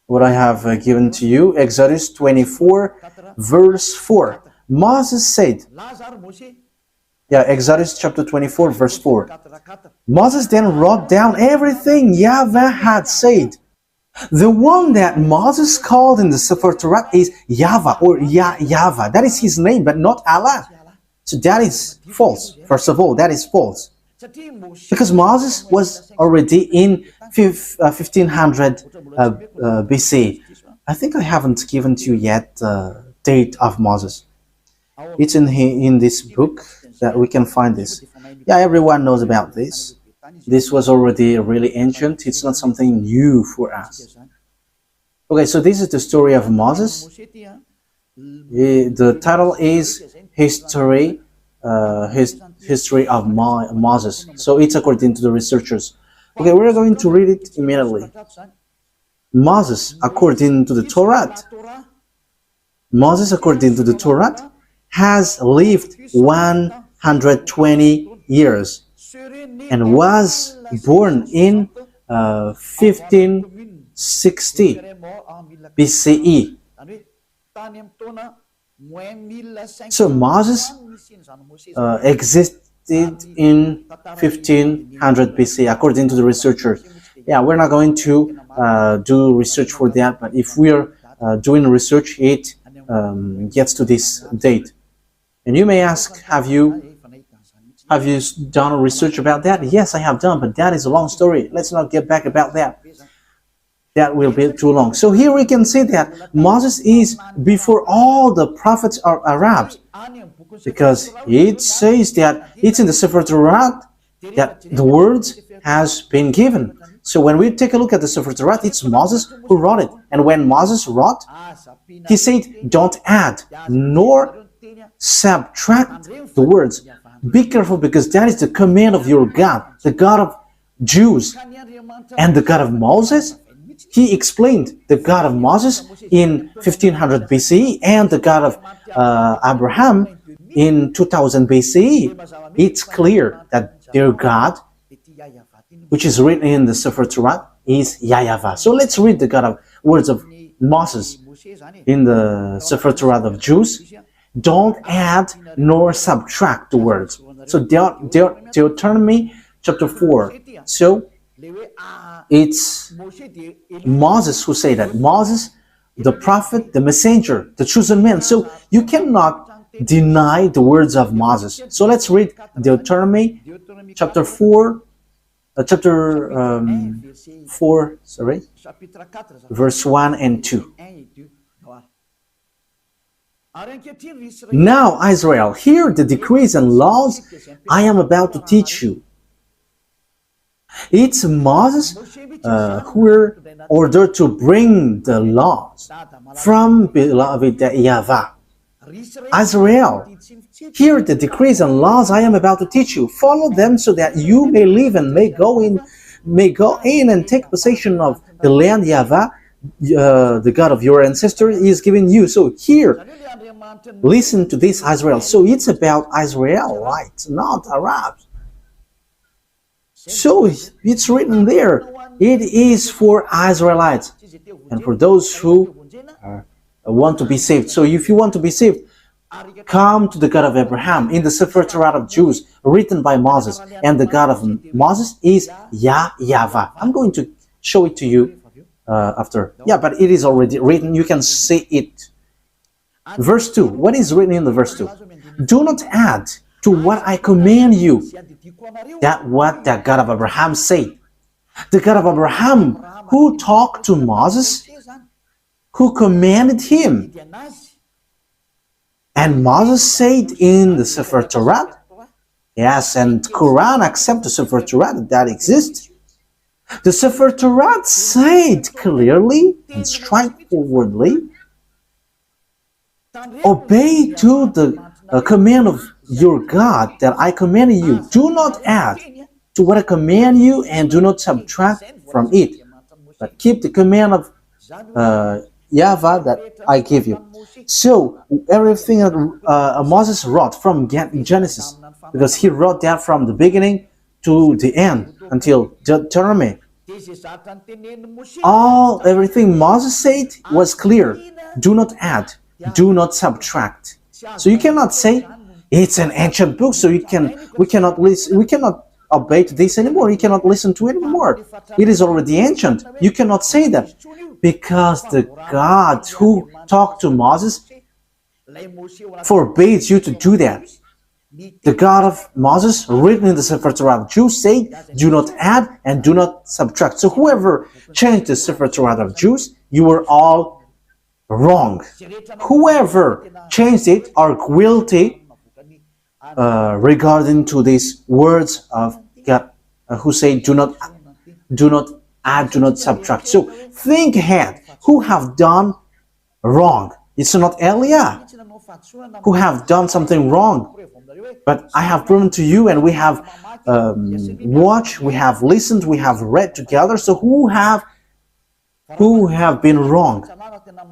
What I have given to you, Exodus 24, verse 4. Moses said, Exodus chapter 24, verse 4. Moses then wrote down everything YAHVAH had said. The one that Moses called in the sefer Torah is YAHVAH or YAHVAH. That is his name, but not Allah. So that is false. First of all, that is false. Because Moses was already in 1500 BC. I think I haven't given to you yet the date of Moses. It's in this book that we can find this. Everyone knows about this. This was already really ancient. It's not something new for us. Okay, so this is the story of Moses. The title is History of Moses. So it's according to the researchers. Okay, we're going to read it immediately. Moses, according to the Torah, has lived 120 years and was born in 1560 BCE. So Moses existed in 1500 BC, according to the researchers. We're not going to do research for that, but if we are doing research, it gets to this date. And you may ask, have you done research about that? Yes, I have done, but that is a long story. Let's not get back about that. That will be too long. So here we can see that Moses is before all the prophets are Arabs, because it says that it's in the sefer Torah that the words has been given. So when we take a look at the sefer Torah, it's Moses who wrote it. And when Moses wrote, he said, don't add nor subtract the words. Be careful, because that is the command of your God, the God of Jews. And the God of Moses, he explained the God of Moses in 1500 BCE and the God of Abraham in 2000 BCE. It's clear that their God, which is written in the sefer Torah, is YAHVAH. So let's read the words of Moses in the sefer Torah of Jews. Don't add nor subtract the words. So Deuteronomy chapter 4. So it's Moses who said that. Moses, the prophet, the messenger, the chosen man. So you cannot deny the words of Moses. So let's read Deuteronomy chapter 4, verse 1 and 2. Now, Israel, hear the decrees and laws I am about to teach you. It's Moses who were ordered to bring the laws from beloved YAHVAH. Israel, hear the decrees and laws I am about to teach you. Follow them so that you may live and may go in and take possession of the land YAHVAH, the God of your ancestors, is giving you. So here, listen to this, Israel. So it's about Israelites, not Arabs. So it's written there. It is for Israelites and for those who want to be saved. So if you want to be saved, come to the God of Abraham in the sefer torat of Jews written by Moses. And the God of Moses is YAHVAH. I'm going to show it to you after. Yeah, but it is already written. You can see it. Verse 2. What is written in the verse 2? Do not add to what I command you. That what the God of Abraham said. The God of Abraham who talked to Moses, who commanded him. And Moses said in the sefer torat, yes, and Quran accept the sefer torat that exists. The sefer torat said clearly and straightforwardly, obey to the command of your God that I commanded you. Do not add to what I command you and do not subtract from it, but keep the command of YAHVAH that I give you. So everything that Moses wrote from Genesis, because he wrote that from the beginning to the end until Deuteronomy, everything Moses said was clear. Do not add, do not subtract. So you cannot say it's an ancient book, so we cannot obey to this anymore. You cannot listen to it anymore. It is already ancient. You cannot say that, because the God who talked to Moses forbids you to do that. The God of Moses, written in the sefer torat of Jews, said, do not add and do not subtract. So whoever changed the sefer torat of Jews, you were all wrong. Whoever changed it are guilty regarding to these words of God, who say, do not add, do not subtract. So think ahead. Who have done wrong? It's not Eliah who have done something wrong. But I have proven to you, and we have watched, we have listened, we have read together. So who have been wrong?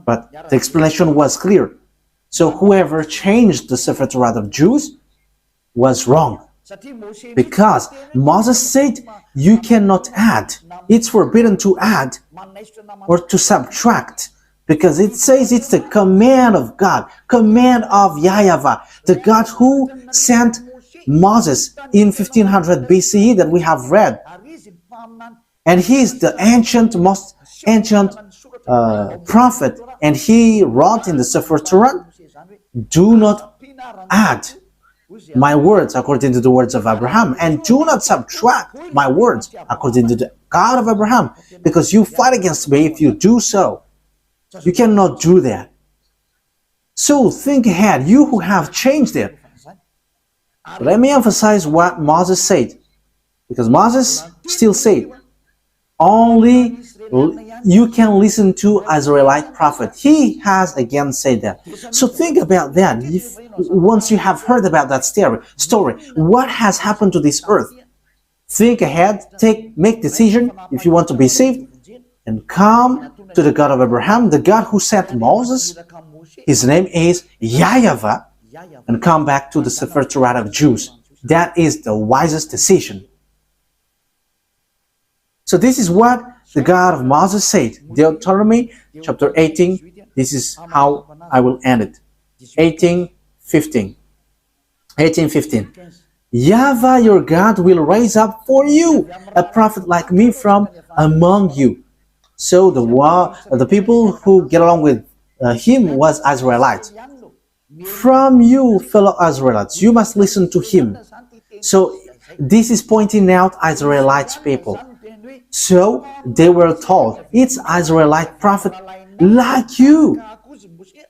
But the explanation was clear. So whoever changed the sefer torat of Jews was wrong, because Moses said you cannot add. It's forbidden to add or to subtract, because it says it's the command of God, command of YAHVAH, the God who sent Moses in 1500 BCE that we have read. And he is the most ancient prophet, and he wrote in the sefer torat, do not add my words according to the words of Abraham, and do not subtract my words according to the God of Abraham, because you fight against me if you do so. You cannot do that. So think ahead, you who have changed it. Let me emphasize what Moses said, because Moses still said, only you can listen to Israelite prophet. He has again said that. So think about that. If once you have heard about that story, what has happened to this earth? Think ahead, make decision if you want to be saved, and come to the God of Abraham, the God who sent Moses. His name is YAHVAH, and come back to the sefer torat of Jews. That is the wisest decision. So this is what the God of Moses said. Deuteronomy chapter 18. This is how I will end it. 18:15. YAHVAH your God will raise up for you a prophet like me from among you. So the people who get along with him was Israelites. From you, fellow Israelites, you must listen to him. So this is pointing out Israelites people. So they were told, it's Israelite prophet like you,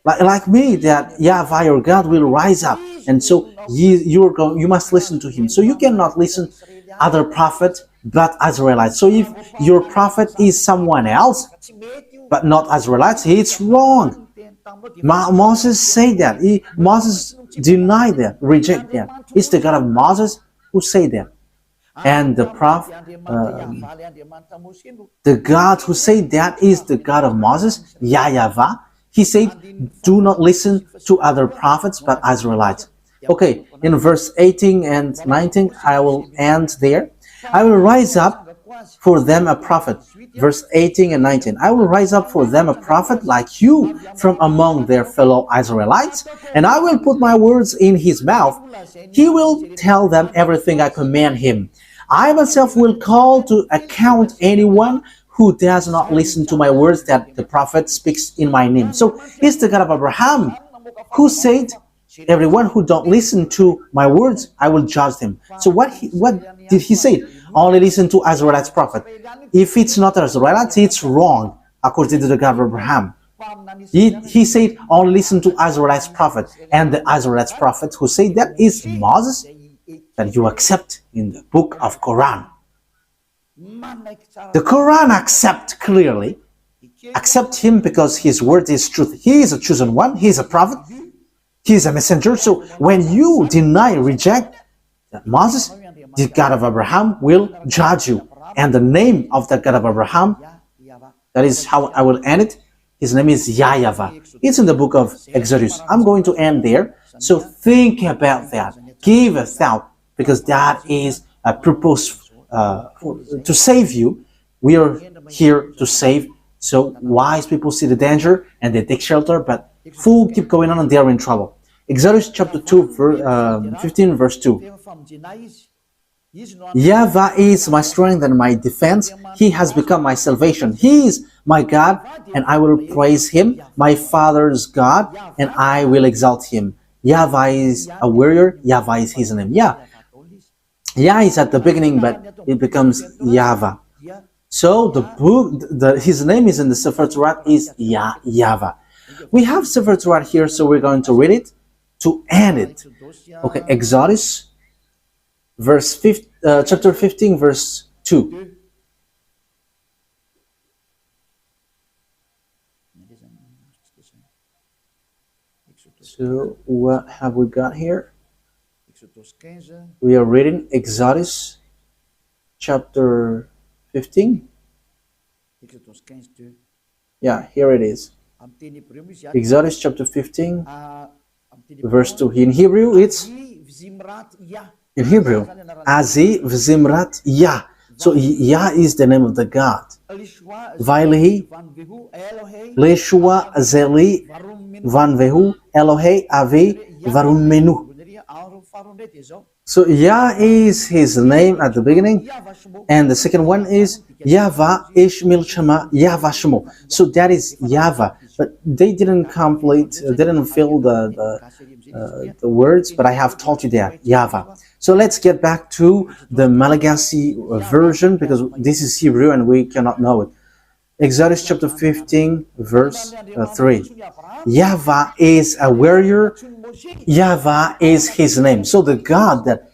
like me, that YAHVAH your God will rise up, and so you must listen to him. So you cannot listen other prophets but Israelites. So if your prophet is someone else but not Israelites, it's wrong. Moses said that. Moses denied that, reject that. It's the God of Moses who said that. And the prophet, the God who said that is the God of Moses, YAHVAH. He said, do not listen to other prophets but Israelites. Okay, in verse 18 and 19, I will end there. I will rise up for them a prophet. Verse 18 and 19. I will rise up for them a prophet like you from among their fellow Israelites, and I will put my words in his mouth. He will tell them everything I command him. I myself will call to account anyone who does not listen to my words that the prophet speaks in my name. So he's the God of Abraham who said, everyone who don't listen to my words, I will judge them. So what did he say? Only listen to Israelites prophet. If it's not Israelites, it's wrong, according to the God of Abraham. He said, only listen to Israelites prophet. And the Israelites prophet who said that is Moses, that you accept in the book of Quran. The Quran accept him because his word is truth. He is a chosen one. He is a prophet. He is a messenger. So when you deny, reject that Moses, the God of Abraham will judge you. And the name of the God of Abraham, that is how I will end it. His name is YAHVAH. It's in the book of Exodus. I'm going to end there. So think about that. Give a thought, because that is a purpose to save you. We are here to save. So wise people see the danger and they take shelter, but fools keep going on and they are in trouble. Exodus chapter 2, 15 verse 2. YAHVAH is my strength and my defense. He has become my salvation. He is my God, and I will praise him, my father's God, and I will exalt him. YAHVAH is a warrior. YAHVAH is his name. Yah is at the beginning, but it becomes YAHVAH. So the book, his name is in the sefer torat is YAHVAH. We have sefer torat here, so we're going to read it to end it. Okay, Exodus chapter 15 verse 2. So what have we got here? We are reading Exodus chapter 15. Yeah, here it is. Exodus chapter 15 verse 2. In Hebrew it's Azi Vzimrat Yah. So Yah is the name of the God. Vailehi Leshua Zeli Vanvehu Elohe Avi Varun Menu. So Yah is his name at the beginning, and the second one is YAHVAH Ishmil Shema YAHVAH Shemo. So that is YAHVAH, but they didn't fill the words, but I have taught you that YAHVAH. So let's get back to the Malagasy version, because this is Hebrew and we cannot know it. Exodus chapter 15 verse 3. YAHVAH is a warrior. YAHVAH is his name. So the God that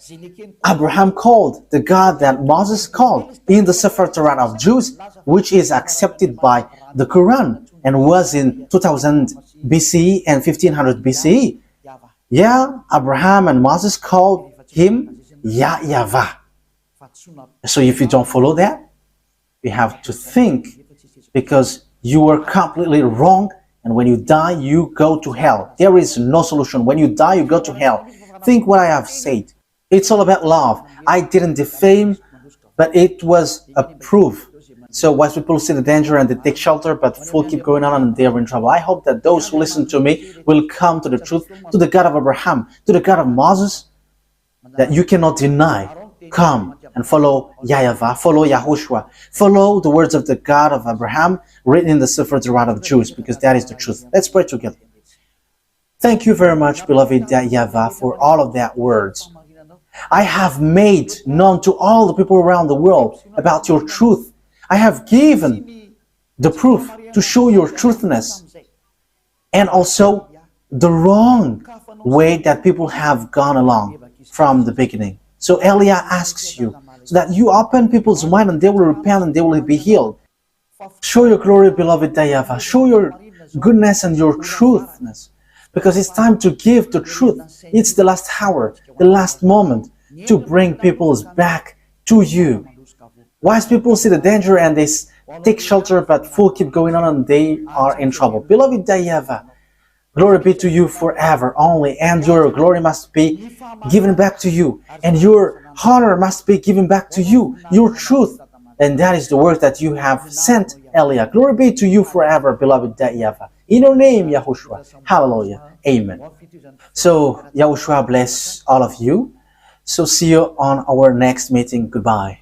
Abraham called, the God that Moses called in the sefer torat of Jews, which is accepted by the Quran and was in 2000 BCE and 1500 BCE. Yeah, Abraham and Moses called him YAHVAH. So if you don't follow that, you have to think, because you are completely wrong, and when you die, you go to hell. There is no solution. When you die, you go to hell. Think what I have said. It's all about love. I didn't defame, but it was a proof. So wise people see the danger and they take shelter, but fools keep going on and they are in trouble. I hope that those who listen to me will come to the truth, to the God of Abraham, to the God of Moses, that you cannot deny. Come and follow YAHVAH, follow YAHOSHUAH, follow the words of the God of Abraham written in the sefer torat of Jews, because that is the truth. Let's pray together. Thank you very much, beloved YAHVAH, for all of that words. I have made known to all the people around the world about your truth. I have given the proof to show your truthness, and also the wrong way that people have gone along from the beginning. So Elia asks you, so that you open people's mind and they will repent and they will be healed. Show your glory, beloved YAHVAH. Show your goodness and your truthness, because it's time to give the truth. It's the last hour, the last moment to bring people's back to you. Wise people see the danger and they take shelter, but fools keep going on and they are in trouble. Beloved YAHVAH, glory be to you forever only, and your glory must be given back to you, and your Honor must be given back to you, your truth. And that is the work that you have sent, Elia. Glory be to you forever, beloved YAHVAH. In your name, Yahushua. Hallelujah. Amen. So, Yahushua bless all of you. So, see you on our next meeting. Goodbye.